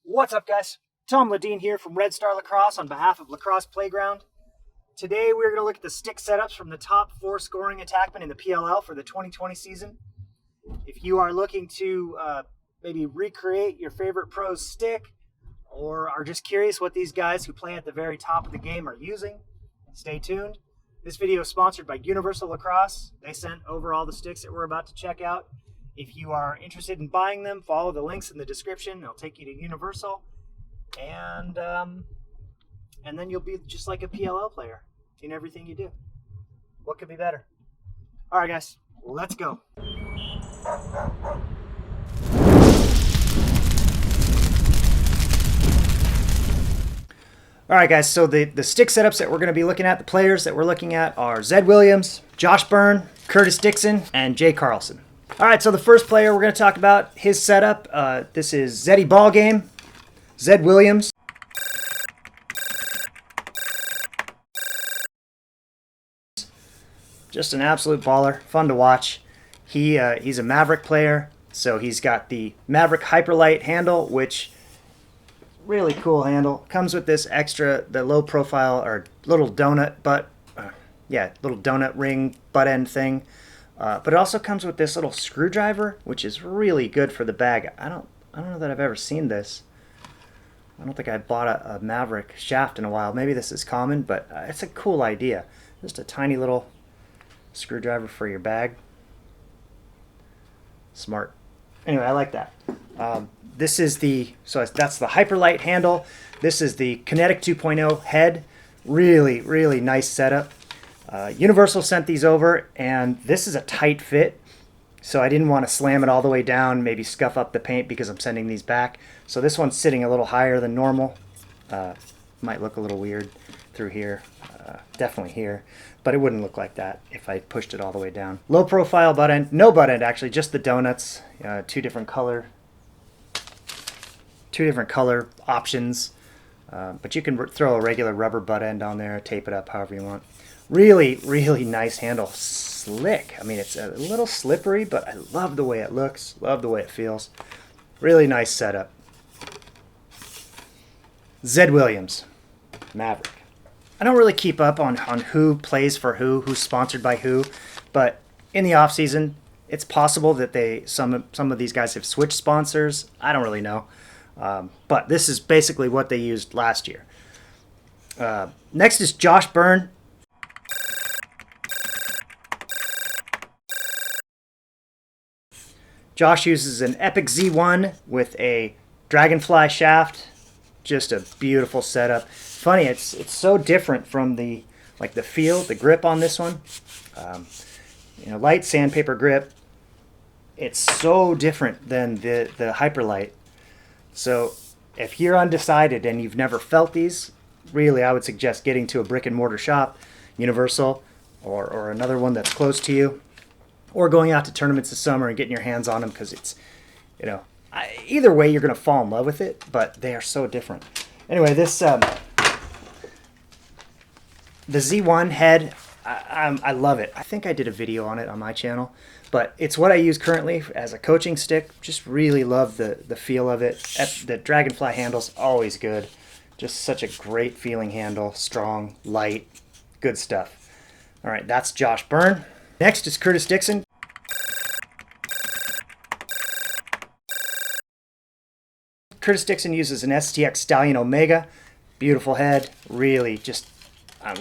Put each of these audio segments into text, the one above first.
What's up, guys? Tom Ledin here from Red Star Lacrosse on behalf of Lacrosse Playground. Today we're going to look at the stick setups from the top 4 scoring attackmen in the PLL for the 2020 season. If you are looking to maybe recreate your favorite pro's stick, or are just curious what these guys who play at the very top of the game are using, stay tuned. This video is sponsored by Universal Lacrosse. They sent over all the sticks that we're about to check out. If you are interested in buying them, follow the links in the description. They'll take you to Universal. And then you'll be just like a PLL player in everything you do. What could be better? All right, guys, let's go. All right, guys, so the stick setups that we're going to be looking at, the players that we're looking at are Zed Williams, Josh Byrne, Curtis Dickson, and Jay Carlson. All right, so the first player we're going to talk about, his setup, this is Zeddy Ballgame, Zed Williams. Just an absolute baller, fun to watch. He's a Maverik player, so he's got the Maverik Hyperlite handle, which really cool handle. Comes with this extra, the low profile or little donut little donut ring butt end thing. But it also comes with this little screwdriver, which is really good for the bag. I don't know that I've ever seen this. I don't think I bought a Maverik shaft in a while. Maybe this is common, but it's a cool idea. Just a tiny little screwdriver for your bag. Smart. Anyway, I like that. This is that's the Hyperlite handle. This is the Kinetik 2.0 head. Really, really nice setup. Universal sent these over, and this is a tight fit, so I didn't want to slam it all the way down, maybe scuff up the paint because I'm sending these back. So this one's sitting a little higher than normal. Might look a little weird through here, definitely here, but it wouldn't look like that if I pushed it all the way down. Low profile butt end, no butt end actually, just the donuts, two different color options, but you can throw a regular rubber butt end on there, tape it up however you want. Really, really nice handle. Slick. I mean, it's a little slippery, but I love the way it looks. Love the way it feels. Really nice setup. Zed Williams, Maverik. I don't really keep up on who plays for who's sponsored by who, but in the off season, it's possible that some of these guys have switched sponsors. I don't really know, but this is basically what they used last year. Next is Josh Byrne. Josh uses an Epoch Z1 with a Dragonfly shaft. Just a beautiful setup. Funny, it's so different from the feel, the grip on this one. Light sandpaper grip. It's so different than the Hyperlite. So if you're undecided and you've never felt these, really I would suggest getting to a brick and mortar shop, Universal, or another one that's close to you, or going out to tournaments this summer and getting your hands on them, because it's, either way you're going to fall in love with it, but they are so different. Anyway, this the Z1 head, I love it. I think I did a video on it on my channel, but it's what I use currently as a coaching stick. Just really love the feel of it. The Dragonfly handle's always good. Just such a great feeling handle, strong, light, good stuff. All right, that's Josh Byrne. Next is Curtis Dickson. Curtis Dickson uses an STX Stallion Omega. Beautiful head. Really just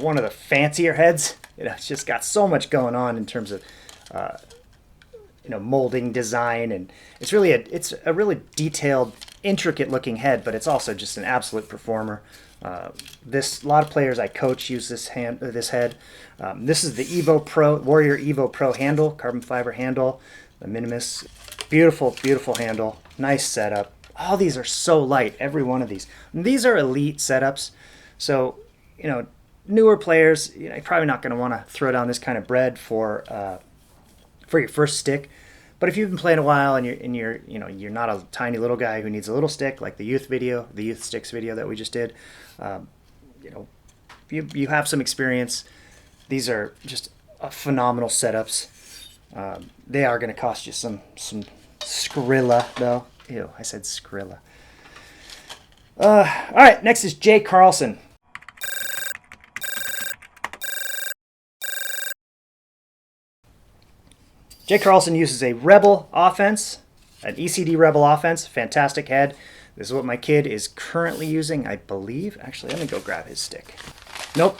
one of the fancier heads. It's just got so much going on in terms of molding, design, and it's a really detailed, intricate looking head, but it's also just an absolute performer. A lot of players I coach use this head. This is the Evo Pro, Warrior Evo Pro handle, carbon fiber handle, the Minimus. Beautiful, beautiful handle. Nice setup. All these are so light, every one of these. And these are elite setups, so newer players, you're probably not going to want to throw down this kind of bread for your first stick. But if you've been playing a while and you're not a tiny little guy who needs a little stick, like the youth sticks video that we just did, you have some experience. These are just phenomenal setups. They are going to cost you some Skrilla though. Ew, I said Skrilla. All right, next is Jay Carlson. Jay Carlson uses a Rebel offense, an ECD Rebel offense, fantastic head. This is what my kid is currently using, I believe. Actually, let me go grab his stick. Nope,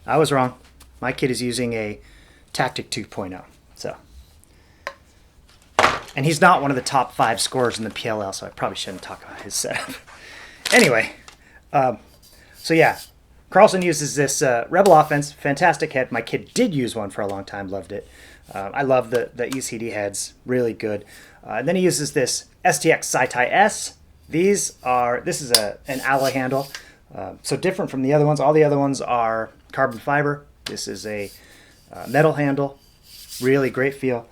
I was wrong. My kid is using a Tactic 2.0. So, and he's not one of the top 5 scorers in the PLL, so I probably shouldn't talk about his setup. Anyway, so yeah, Carlson uses this Rebel offense, fantastic head. My kid did use one for a long time, loved it. I love the ECD heads, really good. And then he uses this STX ScTi S. This is an alloy handle, so different from the other ones. All the other ones are carbon fiber. This is a metal handle, really great feel.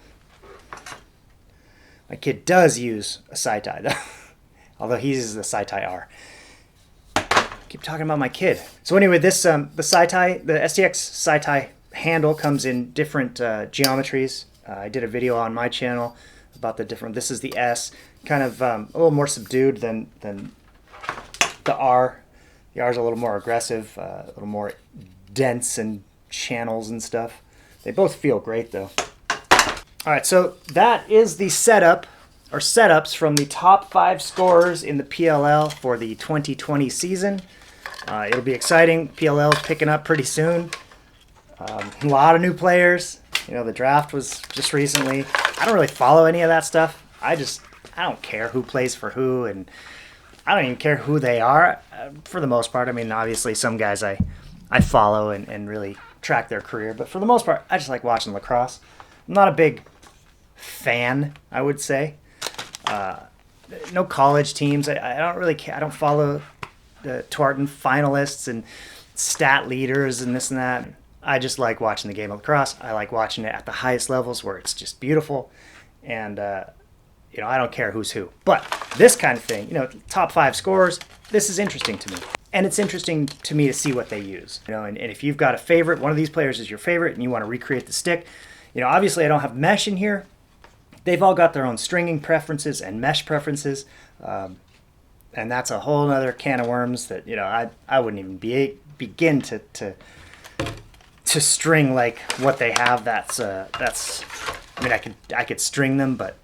My kid does use a ScTi though, although he uses the ScTi R. Keep talking about my kid. So anyway, this the ScTi, the STX ScTi handle comes in different geometries. I did a video on my channel about the different. This is the S, kind of a little more subdued than the R. The R is a little more aggressive, a little more dense and channels and stuff. They both feel great though. All right, so that is the setup or setups from the top 5 scorers in the PLL for the 2020 season. It'll be exciting. PLL is picking up pretty soon. A lot of new players. You know, the draft was just recently. I don't really follow any of that stuff. I don't care who plays for who, and I don't even care who they are for the most part. I mean, obviously some guys I follow and really track their career, but for the most part, I just like watching lacrosse. I'm not a big fan, I would say. No college teams. I don't really care. I don't follow the Twarton finalists and stat leaders and this and that. I just like watching the game of lacrosse. I like watching it at the highest levels where it's just beautiful. And, you know, I don't care who's who. But this kind of thing, you know, top 5 scorers, this is interesting to me. And it's interesting to me to see what they use. You know, and if you've got a favorite, one of these players is your favorite, and you want to recreate the stick, you know, obviously I don't have mesh in here. They've all got their own stringing preferences and mesh preferences. And that's a whole other can of worms that, you know, I wouldn't even begin to string like what they have. That's I mean, I could string them, but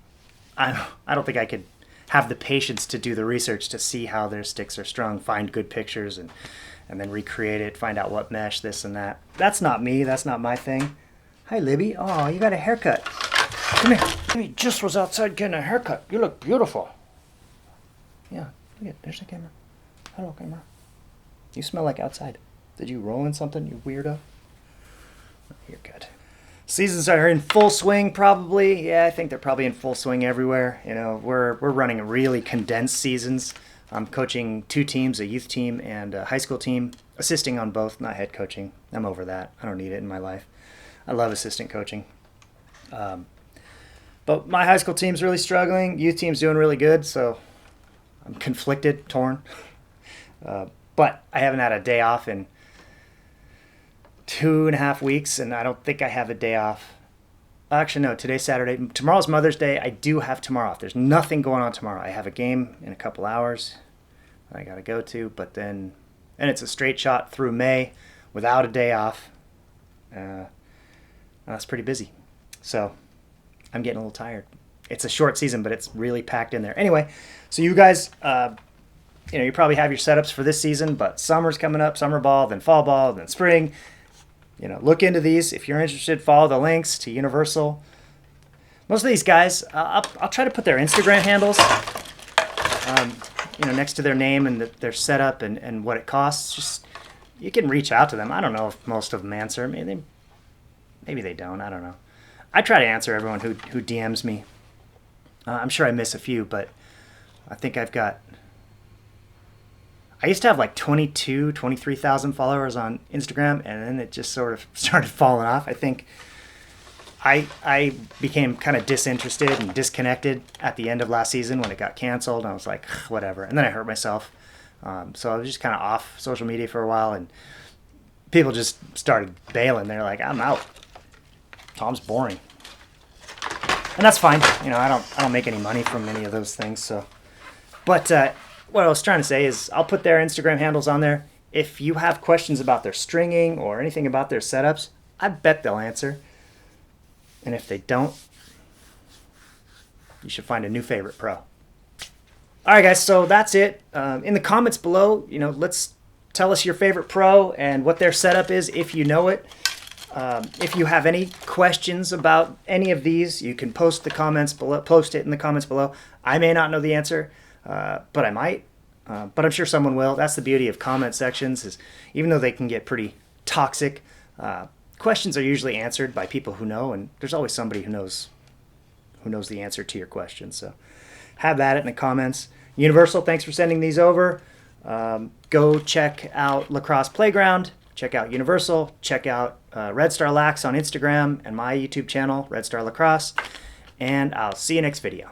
I don't think I could have the patience to do the research to see how their sticks are strung, find good pictures, and then recreate it, find out what mesh, this and that. That's not me. That's not my thing. Hi, Libby. Oh, you got a haircut. Come here. He just was outside getting a haircut. You look beautiful. Yeah, look at, there's the camera. Hello, camera. You smell like outside. Did you roll in something, you weirdo? You're good. Seasons are in full swing, probably. Yeah, I think they're probably in full swing everywhere. You know, we're running really condensed seasons. I'm coaching 2 teams, a youth team and a high school team, assisting on both, not head coaching. I'm over that. I don't need it in my life. I love assistant coaching. But my high school team's really struggling. Youth team's doing really good, so I'm conflicted, torn. But I haven't had a day off in 2.5 weeks, and I don't think I have a day off. Actually, no, today's Saturday. Tomorrow's Mother's Day. I do have tomorrow off. There's nothing going on tomorrow. I have a game in a couple hours I got to go to, but then, and it's a straight shot through May without a day off. That's pretty busy. So I'm getting a little tired. It's a short season, but it's really packed in there. Anyway, so you guys, you know, you probably have your setups for this season, but summer's coming up, summer ball, then fall ball, then spring. You know, look into these. If you're interested, follow the links to Universal. Most of these guys, I'll try to put their Instagram handles, you know, next to their name and their setup and what it costs. Just, you can reach out to them. I don't know if most of them answer. Maybe they don't. I don't know. I try to answer everyone who DMs me. I'm sure I miss a few, but I think I've got... I used to have like 23,000 followers on Instagram, and then it just sort of started falling off. I think I became kind of disinterested and disconnected at the end of last season when it got canceled. And I was like, whatever. And then I hurt myself. So I was just kind of off social media for a while, and people just started bailing. They're like, I'm out. Tom's boring. And that's fine. You know, I don't make any money from any of those things. So, but what I was trying to say is I'll put their Instagram handles on there. If you have questions about their stringing or anything about their setups, I bet they'll answer. And if they don't, you should find a new favorite pro. All right, guys, so that's it. In the comments below, let's tell us your favorite pro and what their setup is if you know it. If you have any questions about any of these, you can post it in the comments below. I may not know the answer, but I might. But I'm sure someone will. That's the beauty of comment sections, is even though they can get pretty toxic, questions are usually answered by people who know, and there's always somebody who knows the answer to your question. So have that in the comments. Universal, thanks for sending these over. Go check out Lacrosse Playground. Check out Universal. Check out Red Star Lax on Instagram and my YouTube channel, Red Star Lacrosse. And I'll see you next video.